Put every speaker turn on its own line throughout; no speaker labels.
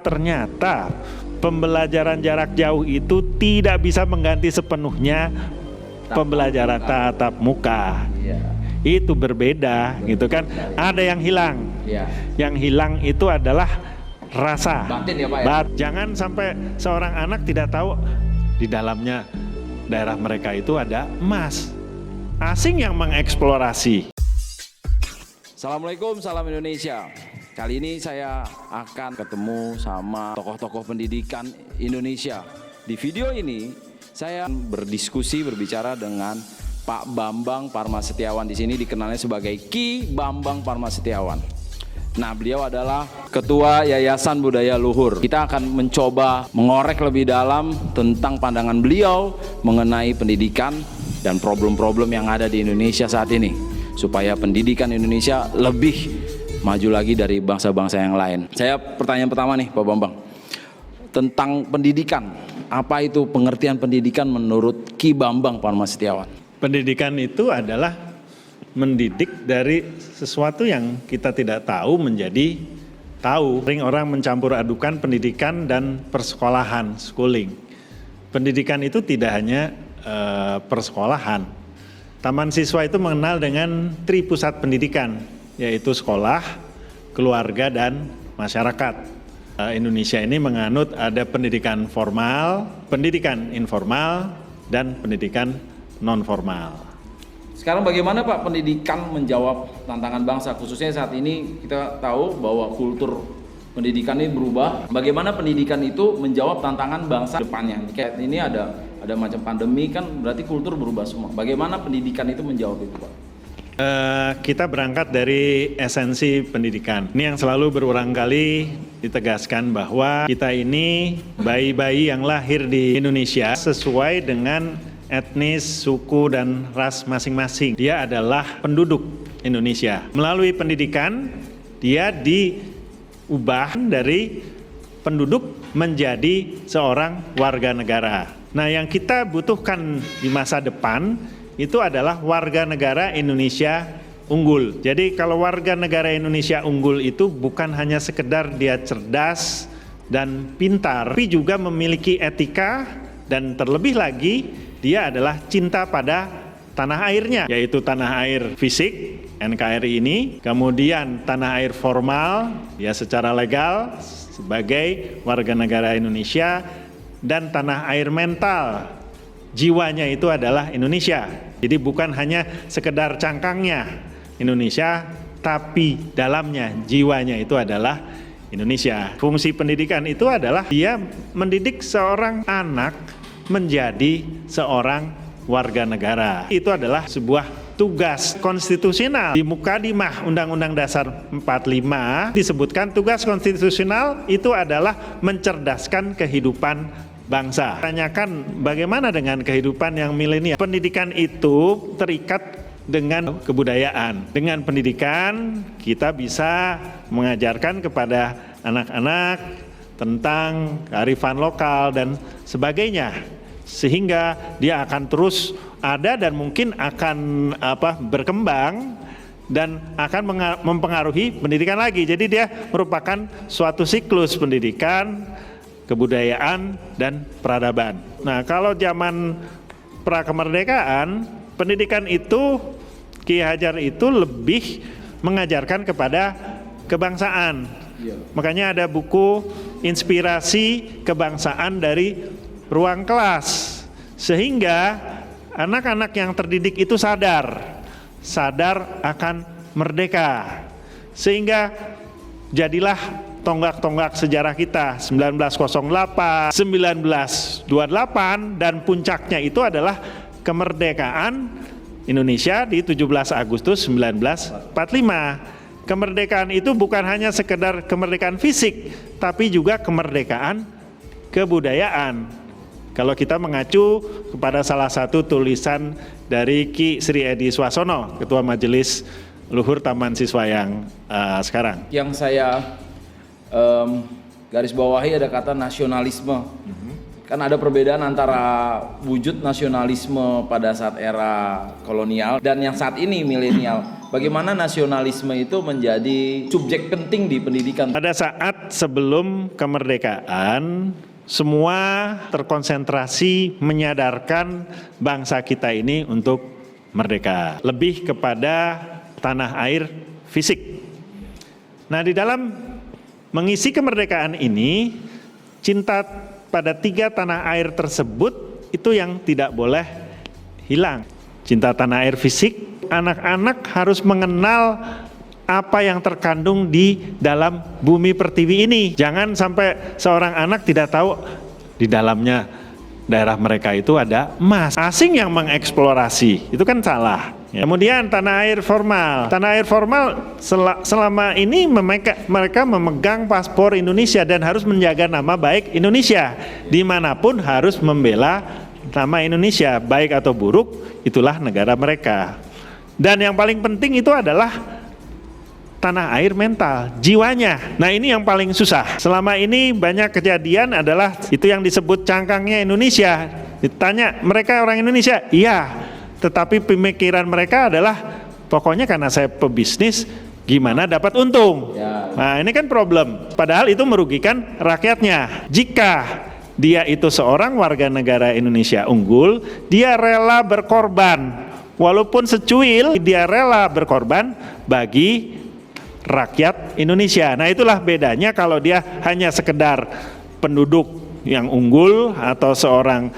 ternyata pembelajaran jarak jauh itu tidak bisa mengganti sepenuhnya pembelajaran tatap muka. Itu berbeda gitu kan. Ada yang hilang. Yang hilang itu adalah rasa
batin ya Pak ya?
Jangan sampai seorang anak tidak tahu di dalamnya daerah mereka itu ada emas. Asing yang mengeksplorasi.
Assalamualaikum, salam Indonesia. Kali ini saya akan ketemu sama tokoh-tokoh pendidikan Indonesia. Di video ini saya berdiskusi, berbicara dengan Pak Bambang Parmasetiawan. Di sini dikenalnya sebagai Ki Bambang Parmasetiawan. Nah, beliau adalah Ketua Yayasan Budaya Luhur. Kita akan mencoba mengorek lebih dalam tentang pandangan beliau mengenai pendidikan dan problem-problem yang ada di Indonesia saat ini, supaya pendidikan Indonesia lebih maju lagi dari bangsa-bangsa yang lain. Saya pertanyaan pertama nih Pak Bambang, tentang pendidikan. Apa itu pengertian pendidikan menurut Ki Bambang Parmasetiawan?
Pendidikan itu adalah mendidik dari sesuatu yang kita tidak tahu menjadi tahu. Sering orang mencampur adukan pendidikan dan persekolahan, schooling. Pendidikan itu tidak hanya persekolahan. Taman Siswa itu mengenal dengan tripusat pendidikan, yaitu sekolah, keluarga, dan masyarakat. Indonesia ini menganut ada pendidikan formal, pendidikan informal, dan pendidikan non-formal.
Sekarang bagaimana Pak pendidikan menjawab tantangan bangsa, khususnya saat ini kita tahu bahwa kultur pendidikan ini berubah. Bagaimana pendidikan itu menjawab tantangan bangsa depannya? Kayak ini ada macam pandemi kan, berarti kultur berubah semua. Bagaimana pendidikan itu menjawab itu Pak?
Kita berangkat dari esensi pendidikan. Ini yang selalu berulang kali ditegaskan bahwa kita ini bayi-bayi yang lahir di Indonesia sesuai dengan etnis, suku, dan ras masing-masing. Dia adalah penduduk Indonesia. Melalui pendidikan, dia diubah dari penduduk menjadi seorang warga negara. Nah, yang kita butuhkan di masa depan itu adalah warga negara Indonesia unggul. Jadi kalau warga negara Indonesia unggul itu bukan hanya sekedar dia cerdas dan pintar, tapi juga memiliki etika, dan terlebih lagi dia adalah cinta pada tanah airnya, yaitu tanah air fisik, NKRI ini, kemudian tanah air formal, ya secara legal sebagai warga negara Indonesia, dan tanah air mental, jiwanya itu adalah Indonesia. Jadi bukan hanya sekedar cangkangnya Indonesia, tapi dalamnya, jiwanya itu adalah Indonesia. Fungsi pendidikan itu adalah dia mendidik seorang anak menjadi seorang warga negara. Itu adalah sebuah tugas konstitusional. Di Mukadimah Undang-Undang Dasar 45 disebutkan tugas konstitusional itu adalah mencerdaskan kehidupan bangsa. Tanyakan bagaimana dengan kehidupan yang milenial? Pendidikan itu terikat dengan kebudayaan. Dengan pendidikan kita bisa mengajarkan kepada anak-anak tentang kearifan lokal dan sebagainya, sehingga dia akan terus ada dan mungkin akan berkembang dan akan mempengaruhi pendidikan lagi. Jadi dia merupakan suatu siklus pendidikan, kebudayaan, dan peradaban. Nah, kalau zaman prakemerdekaan, pendidikan itu Ki Hajar itu lebih mengajarkan kepada kebangsaan. Makanya ada buku Inspirasi Kebangsaan dari Ruang Kelas, sehingga anak-anak yang terdidik itu sadar akan merdeka, sehingga jadilah tonggak-tonggak sejarah kita 1908, 1928, dan puncaknya itu adalah kemerdekaan Indonesia di 17 Agustus 1945. Kemerdekaan itu bukan hanya sekedar kemerdekaan fisik, tapi juga kemerdekaan kebudayaan. Kalau kita mengacu kepada salah satu tulisan dari Ki Sri Edi Swasono, Ketua Majelis Luhur Taman Siswa yang sekarang.
Yang saya garis bawahi ada kata nasionalisme. Kan ada perbedaan antara wujud nasionalisme pada saat era kolonial dan yang saat ini milenial. Bagaimana nasionalisme itu menjadi subjek penting di pendidikan?
Pada saat sebelum kemerdekaan, semua terkonsentrasi menyadarkan bangsa kita ini untuk merdeka. Lebih kepada tanah air fisik. Nah, di dalam mengisi kemerdekaan ini, cinta pada 3 tanah air tersebut itu yang tidak boleh hilang. Cinta tanah air fisik, anak-anak harus mengenal apa yang terkandung di dalam bumi pertiwi ini. Jangan sampai seorang anak tidak tahu di dalamnya daerah mereka itu ada emas. Asing yang mengeksplorasi, itu kan salah. Kemudian tanah air formal. Tanah air formal selama ini mereka memegang paspor Indonesia dan harus menjaga nama baik Indonesia. Dimanapun harus membela nama Indonesia, baik atau buruk, itulah negara mereka. Dan yang paling penting itu adalah tanah air mental, jiwanya. Nah, ini yang paling susah. Selama ini banyak kejadian adalah itu yang disebut cangkangnya Indonesia. Ditanya, mereka orang Indonesia? Iya. Tetapi pemikiran mereka adalah pokoknya karena saya pebisnis, gimana dapat untung. Nah, ini kan problem. Padahal itu merugikan rakyatnya. Jika dia itu seorang warga negara Indonesia unggul, dia rela berkorban. Walaupun secuil, dia rela berkorban bagi rakyat Indonesia. Nah, itulah bedanya kalau dia hanya sekedar penduduk yang unggul atau seorang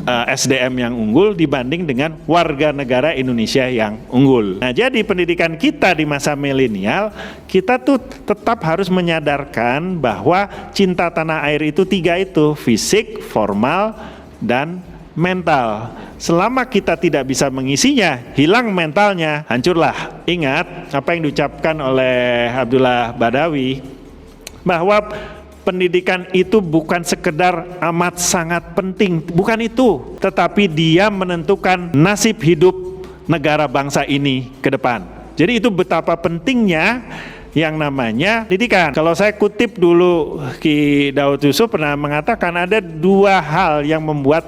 SDM yang unggul dibanding dengan warga negara Indonesia yang unggul. Nah, jadi pendidikan kita di masa milenial, kita tuh tetap harus menyadarkan bahwa cinta tanah air itu 3 itu, fisik, formal, dan mental. Selama kita tidak bisa mengisinya, hilang mentalnya, hancurlah. Ingat apa yang diucapkan oleh Abdullah Badawi, bahwa pendidikan itu bukan sekedar amat sangat penting, bukan itu, tetapi dia menentukan nasib hidup negara bangsa ini ke depan. Jadi itu betapa pentingnya yang namanya pendidikan. Kalau saya kutip dulu, Ki Daud Yusuf pernah mengatakan ada 2 hal yang membuat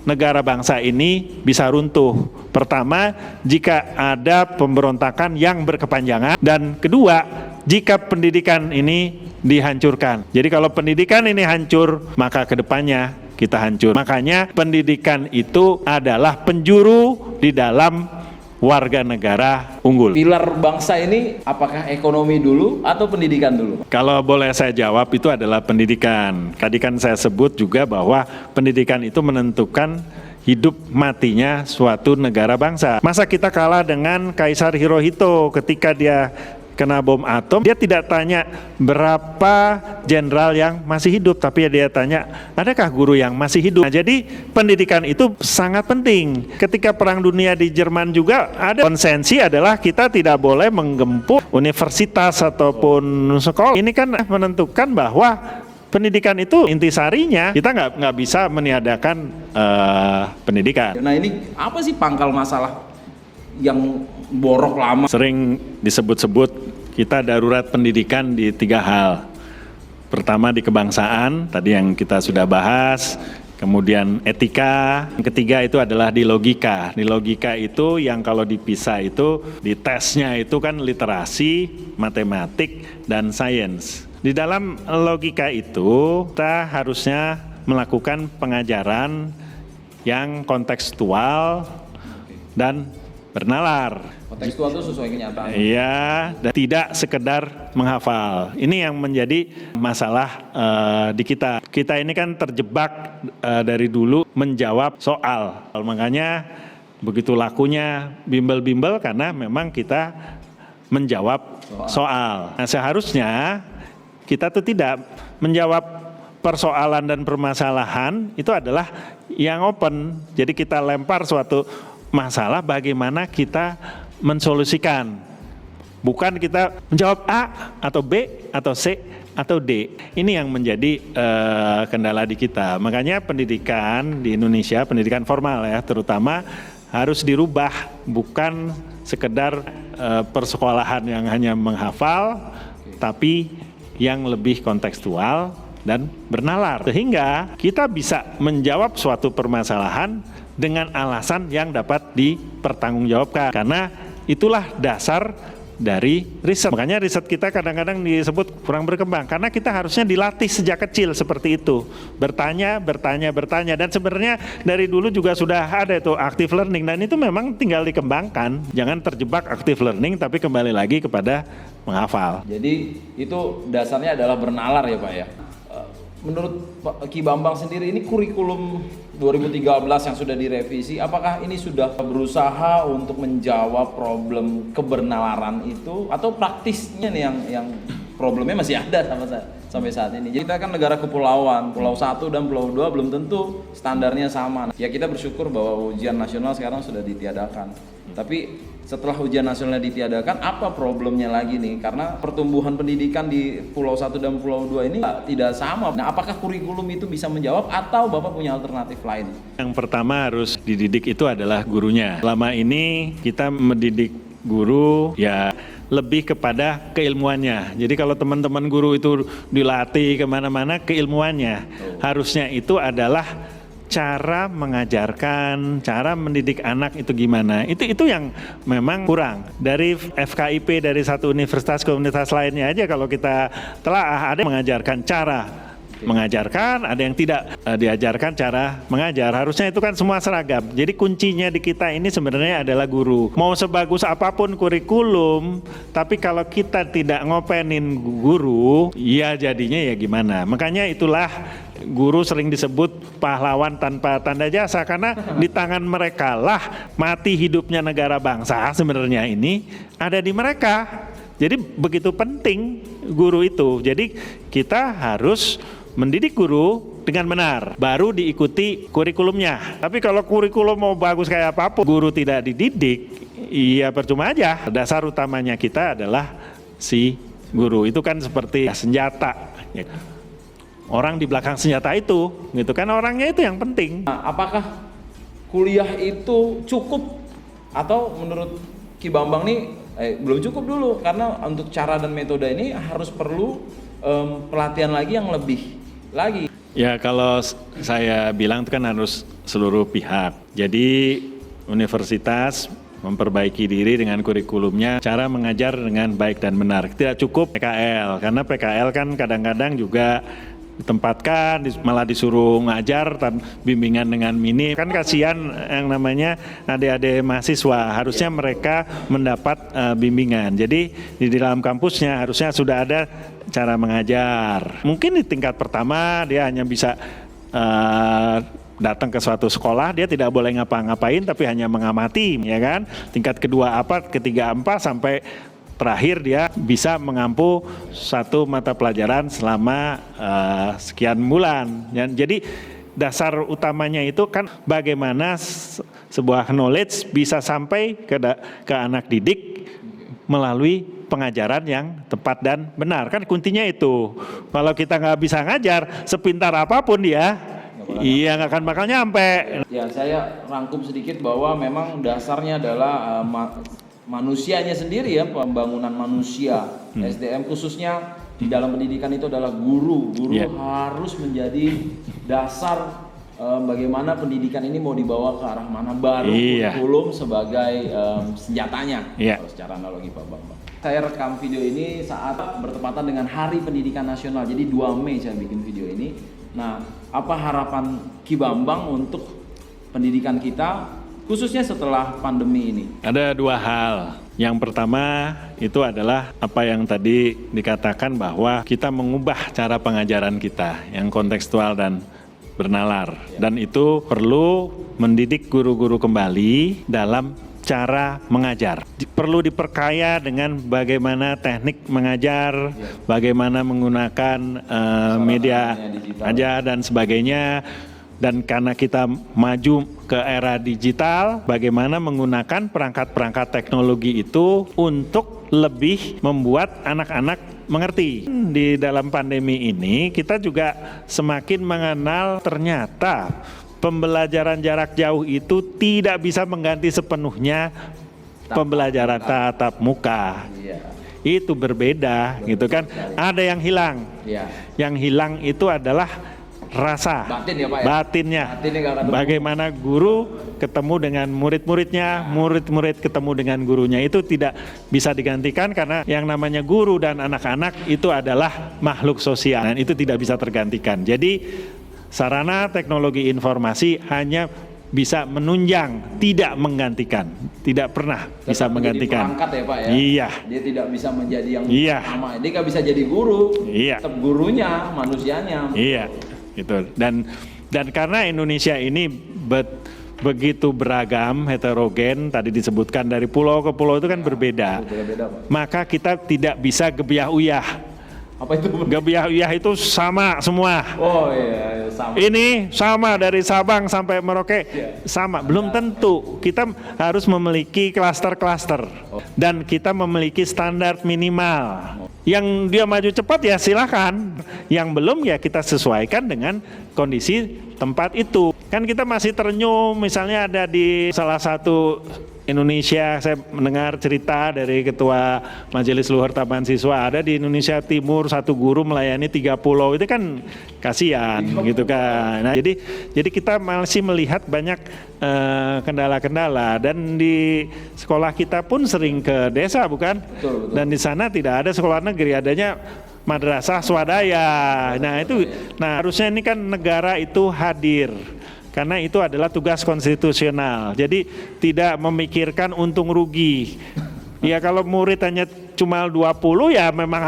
negara bangsa ini bisa runtuh. Pertama, jika ada pemberontakan yang berkepanjangan, dan kedua, jika pendidikan ini dihancurkan. Jadi kalau pendidikan ini hancur, maka kedepannya kita hancur. Makanya pendidikan itu adalah penjuru di dalam warga negara unggul.
Pilar bangsa ini apakah ekonomi dulu atau pendidikan dulu?
Kalau boleh saya jawab, itu adalah pendidikan. Tadi kan saya sebut juga bahwa pendidikan itu menentukan hidup matinya suatu negara bangsa. Masa kita kalah dengan Kaisar Hirohito ketika dia kena bom atom, dia tidak tanya berapa jenderal yang masih hidup, tapi dia tanya adakah guru yang masih hidup. Nah, jadi pendidikan itu sangat penting. Ketika Perang Dunia di Jerman juga ada konsensi adalah kita tidak boleh menggempur universitas ataupun sekolah. Ini kan menentukan bahwa pendidikan itu intisarinya kita nggak bisa meniadakan pendidikan.
Nah, ini apa sih pangkal masalah yang borok lama?
Sering disebut-sebut kita darurat pendidikan di 3 hal. Pertama di kebangsaan, tadi yang kita sudah bahas. Kemudian etika. Yang ketiga itu adalah di logika. Di logika itu yang kalau dipisah itu di tesnya itu kan literasi, matematik, dan sains. Di dalam logika itu kita harusnya melakukan pengajaran yang kontekstual dan bernalar.
Kontekstual itu sesuai kenyataan.
Iya, dan tidak sekedar menghafal. Ini yang menjadi masalah di kita. Kita ini kan terjebak dari dulu menjawab soal. Makanya begitu lakunya bimbel-bimbel karena memang kita menjawab soal. Nah, seharusnya kita tuh tidak menjawab persoalan dan permasalahan, itu adalah yang open. Jadi kita lempar suatu masalah, bagaimana kita mensolusikan. Bukan kita menjawab A atau B atau C atau D. Ini yang menjadi kendala di kita. Makanya pendidikan di Indonesia, pendidikan formal ya terutama, harus dirubah. Bukan sekedar persekolahan yang hanya menghafal, tapi yang lebih kontekstual dan bernalar. Sehingga kita bisa menjawab suatu permasalahan dengan alasan yang dapat dipertanggungjawabkan. Karena itulah dasar dari riset. Makanya riset kita kadang-kadang disebut kurang berkembang karena kita harusnya dilatih sejak kecil seperti itu. Bertanya. Dan sebenarnya dari dulu juga sudah ada itu active learning dan itu memang tinggal dikembangkan. Jangan terjebak active learning tapi kembali lagi kepada menghafal.
Jadi itu dasarnya adalah bernalar ya Pak ya. Menurut Pak Ki Bambang sendiri ini kurikulum 2013 yang sudah direvisi, apakah ini sudah berusaha untuk menjawab problem kebernalan itu atau praktisnya nih yang problemnya masih ada sampai saat ini? Jadi kita kan negara kepulauan, Pulau 1 dan Pulau 2 belum tentu standarnya sama. Ya kita bersyukur bahwa ujian nasional sekarang sudah ditiadakan. Tapi setelah ujian nasional ditiadakan, apa problemnya lagi nih? Karena pertumbuhan pendidikan di Pulau 1 dan Pulau 2 ini tidak sama. Nah, apakah kurikulum itu bisa menjawab atau Bapak punya alternatif lain?
Yang pertama harus dididik itu adalah gurunya. Selama ini kita mendidik guru ya lebih kepada keilmuannya. Jadi kalau teman-teman guru itu dilatih kemana-mana keilmuannya, harusnya itu adalah cara mengajarkan, cara mendidik anak itu gimana. Itu yang memang kurang. Dari FKIP dari satu universitas ke universitas lainnya aja kalau kita telah ada mengajarkan cara mengajarkan, ada yang tidak diajarkan cara mengajar. Harusnya itu kan semua seragam. Jadi kuncinya di kita ini sebenarnya adalah guru. Mau sebagus apapun kurikulum, tapi kalau kita tidak ngopenin guru, ya jadinya ya gimana. Makanya itulah guru sering disebut pahlawan tanpa tanda jasa karena di tangan mereka lah mati hidupnya negara bangsa sebenarnya ini ada di mereka. Jadi begitu penting guru itu. Jadi kita harus mendidik guru dengan benar, baru diikuti kurikulumnya. Tapi kalau kurikulum mau bagus kayak apapun, guru tidak dididik, iya percuma aja. Dasar utamanya kita adalah si guru. Itu kan seperti senjata. Orang di belakang senjata itu, gitu kan orangnya itu yang penting.
Nah, apakah kuliah itu cukup atau menurut Ki Bambang nih belum cukup dulu karena untuk cara dan metode ini harus perlu pelatihan lagi yang lebih lagi.
Ya kalau saya bilang itu kan harus seluruh pihak. Jadi universitas memperbaiki diri dengan kurikulumnya, cara mengajar dengan baik dan benar. Tidak cukup PKL karena PKL kan kadang-kadang juga ditempatkan malah disuruh ngajar bimbingan dengan minim, kan kasihan yang namanya adik-adik mahasiswa, harusnya mereka mendapat bimbingan. Jadi di dalam kampusnya harusnya sudah ada cara mengajar. Mungkin di tingkat pertama dia hanya bisa datang ke suatu sekolah, dia tidak boleh ngapa-ngapain tapi hanya mengamati, ya kan. Tingkat kedua apa, ketiga apa sampai terakhir dia bisa mengampu satu mata pelajaran selama sekian bulan. Jadi dasar utamanya itu kan bagaimana sebuah knowledge bisa sampai ke anak didik melalui pengajaran yang tepat dan benar. Kan kuntinya itu. Kalau kita nggak bisa ngajar, sepintar apapun dia, iya nggak akan bakal nyampe.
Ya saya rangkum sedikit bahwa memang dasarnya adalah manusianya sendiri ya, pembangunan manusia. SDM khususnya di dalam pendidikan itu adalah guru harus menjadi dasar bagaimana pendidikan ini mau dibawa ke arah mana, baru kurikulum sebagai senjatanya kalau secara analogi Pak Bambang. Saya rekam video ini saat bertepatan dengan Hari Pendidikan Nasional, jadi 2 Mei saya bikin video ini. Nah, apa harapan Ki Bambang untuk pendidikan kita khususnya setelah pandemi ini?
Ada 2 hal. Yang pertama itu adalah apa yang tadi dikatakan bahwa kita mengubah cara pengajaran kita yang kontekstual dan bernalar. Dan itu perlu mendidik guru-guru kembali dalam cara mengajar. Perlu diperkaya dengan bagaimana teknik mengajar, bagaimana menggunakan media ajar dan sebagainya. Dan karena kita maju ke era digital, bagaimana menggunakan perangkat-perangkat teknologi itu untuk lebih membuat anak-anak mengerti. Di dalam pandemi ini kita juga semakin mengenal ternyata pembelajaran jarak jauh itu tidak bisa mengganti sepenuhnya pembelajaran tatap muka. itu berbeda gitu kan. Ada yang hilang.
Ya.
Yang hilang itu adalah rasa,
Batin ya, Pak, ya?
batinnya.
Batinnya nggak ketemu.
Bagaimana guru ketemu dengan murid-muridnya, murid-murid ketemu dengan gurunya, itu tidak bisa digantikan karena yang namanya guru dan anak-anak itu adalah makhluk sosial dan itu tidak bisa tergantikan. Jadi sarana teknologi informasi hanya bisa menunjang, tidak menggantikan, tidak pernah bisa
Tetap
menggantikan.
menjadi perangkat ya, Pak, ya?
Iya.
Dia tidak bisa menjadi yang
Iya.
pertama. Dia nggak bisa jadi guru.
Iya.
Tetap gurunya, manusianya.
Iya, gitu. Dan karena Indonesia ini begitu beragam, heterogen, tadi disebutkan dari pulau ke pulau itu kan berbeda.
Beda-beda, Pak.
Maka kita tidak bisa gebiah-uyah.
Apa itu?
Gebiah-uyah itu sama semua.
Oh iya, sama.
Ini sama dari Sabang sampai Merauke, sama. Belum tentu. Kita harus memiliki klaster-klaster dan kita memiliki standar minimal. Yang dia maju cepat ya silakan. Yang belum ya kita sesuaikan dengan kondisi tempat itu. Kan kita masih terenyuh, misalnya ada di salah satu Indonesia, saya mendengar cerita dari Ketua Majelis Luhur Taman Siswa, ada di Indonesia Timur satu guru melayani 3 pulau, itu kan kasihan gitu kan. Nah, jadi kita masih melihat banyak kendala-kendala dan di sekolah kita pun sering ke desa bukan?
Betul.
Dan di sana tidak ada sekolah negeri, adanya madrasah swadaya. Nah itu, harusnya ini kan negara itu hadir. Karena itu adalah tugas konstitusional. Jadi tidak memikirkan untung rugi. Ya kalau murid hanya cuma 20 ya memang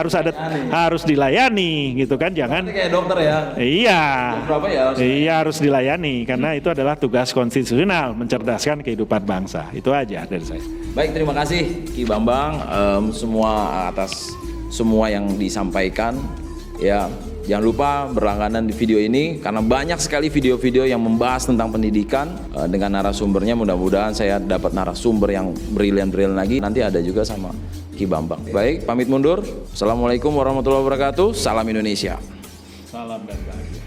harus dilayani gitu kan. Jangan
Ini kayak dokter ya.
Iya.
Berapa ya?
Iya harus dilayani karena itu adalah tugas konstitusional mencerdaskan kehidupan bangsa. Itu aja dari saya.
Baik, terima kasih Ki Bambang semua atas semua yang disampaikan ya. Jangan lupa berlangganan di video ini karena banyak sekali video-video yang membahas tentang pendidikan dengan narasumbernya. Mudah-mudahan saya dapat narasumber yang brilian-brilian lagi. Nanti ada juga sama Ki Bambang. Baik, pamit mundur. Assalamualaikum warahmatullahi wabarakatuh. Salam Indonesia.
Salam dan bahagia.